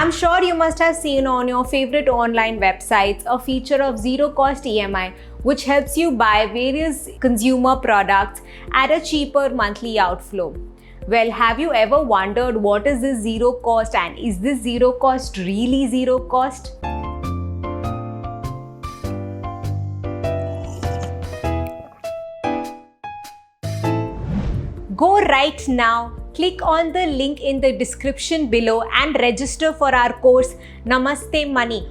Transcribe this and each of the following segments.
I'm sure you must have seen on your favorite online websites a feature of zero cost EMI, which helps you buy various consumer products at a cheaper monthly outflow. Well, have you ever wondered what is this zero cost, and is this zero cost really zero cost? Go right now, click on the link in the description below and register for our course Namaste Money.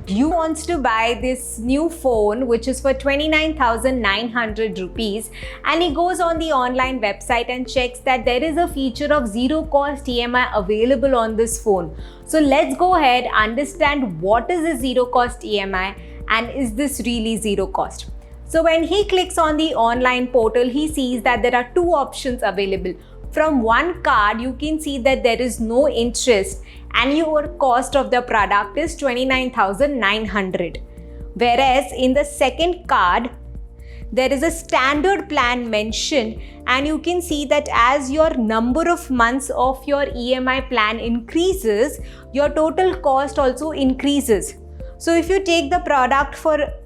You want to buy this new phone which is for 29,900 rupees, and he goes on the online website and checks that there is a feature of zero cost EMI available on this phone. So let's go ahead, understand what is the zero cost EMI and is this really zero cost. So when he clicks on the online portal, he sees that there are two options available. From one card, you can see that there is no interest and your cost of the product is 29,900. Whereas in the second card, there is a standard plan mentioned, and you can see that as your number of months of your EMI plan increases, your total cost also increases. So if you take the product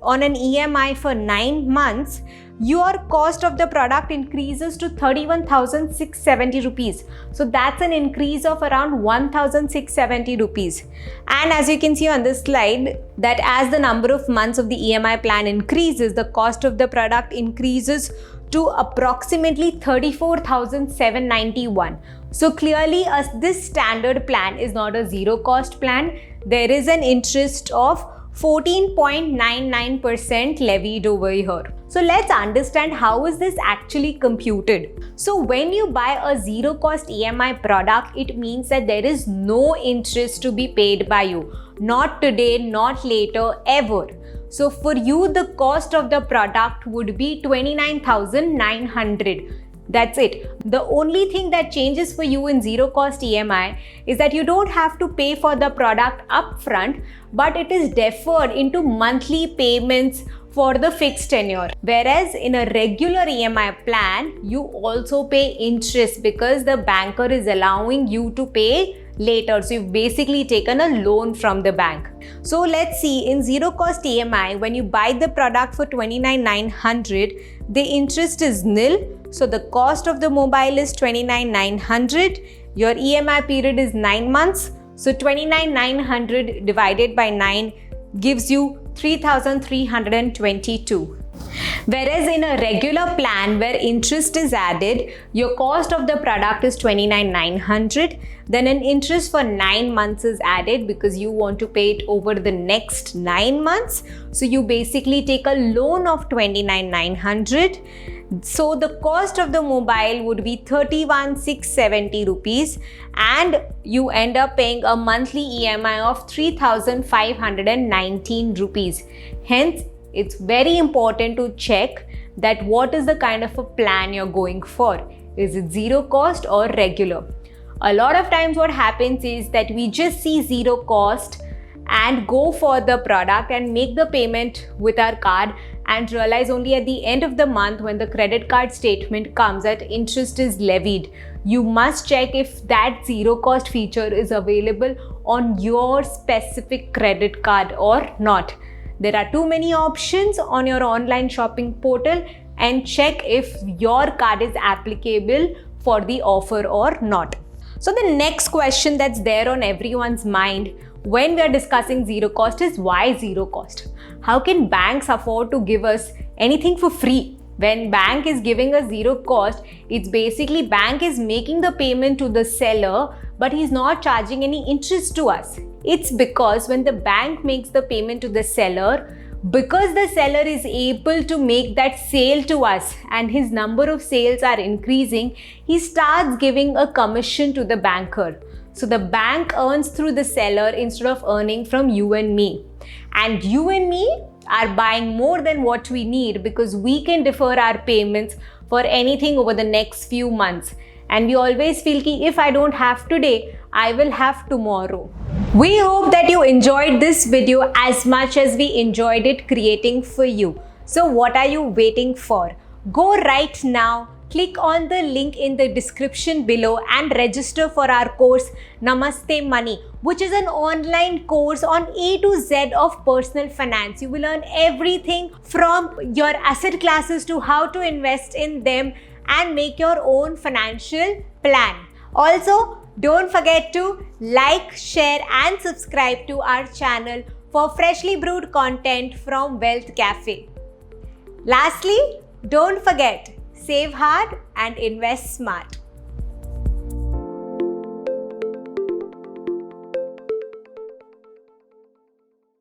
on an EMI for 9 months, your cost of the product increases to 31,670 rupees. So that's an increase of around 1,670 rupees. And as you can see on this slide, that as the number of months of the EMI plan increases, the cost of the product increases to approximately 34,791. So clearly this standard plan is not a zero cost plan. There is an interest of 14.99% levied over here. So let's understand how is this actually computed. So when you buy a zero cost EMI product, it means that there is no interest to be paid by you. Not today, not later, ever. So for you, the cost of the product would be 29,900. That's it. The only thing that changes for you in zero cost EMI is that you don't have to pay for the product upfront, but it is deferred into monthly payments for the fixed tenure. Whereas in a regular EMI plan, you also pay interest because the banker is allowing you to pay later. So you've basically taken a loan from the bank. So let's see, in zero cost EMI, when you buy the product for 29,900, the interest is nil. So the cost of the mobile is 29,900. Your EMI period is 9 months. So 29,900 divided by 9 gives you 3,322. Whereas in a regular plan where interest is added, your cost of the product is 29,900. Then an interest for 9 months is added because you want to pay it over the next 9 months. So you basically take a loan of 29,900. So the cost of the mobile would be 31,670 rupees, and you end up paying a monthly EMI of 3,519 rupees. Hence, it's very important to check that what is the kind of a plan you're going for. Is it zero cost or regular? A lot of times what happens is that we just see zero cost and go for the product and make the payment with our card and realize only at the end of the month when the credit card statement comes that interest is levied. You must check if that zero cost feature is available on your specific credit card or not. There are too many options on your online shopping portal, and check if your card is applicable for the offer or not. So the next question that's there on everyone's mind when we are discussing zero cost is why zero cost? How can banks afford to give us anything for free? When bank is giving us zero cost, it's basically bank is making the payment to the seller, but he's not charging any interest to us. It's because when the bank makes the payment to the seller, because the seller is able to make that sale to us and his number of sales are increasing, he starts giving a commission to the banker. So the bank earns through the seller instead of earning from you and me. And you and me are buying more than what we need because we can defer our payments for anything over the next few months. And we always feel ki if I don't have today, I will have tomorrow. We hope that you enjoyed this video as much as we enjoyed it creating for you. So what are you waiting for? Go right now, click on the link in the description below and register for our course Namaste Money, which is an online course on A to Z of personal finance. You will learn everything from your asset classes to how to invest in them and make your own financial plan. Also, don't forget to like, share and subscribe to our channel for freshly brewed content from Wealth Cafe. Lastly, don't forget, save hard and invest smart.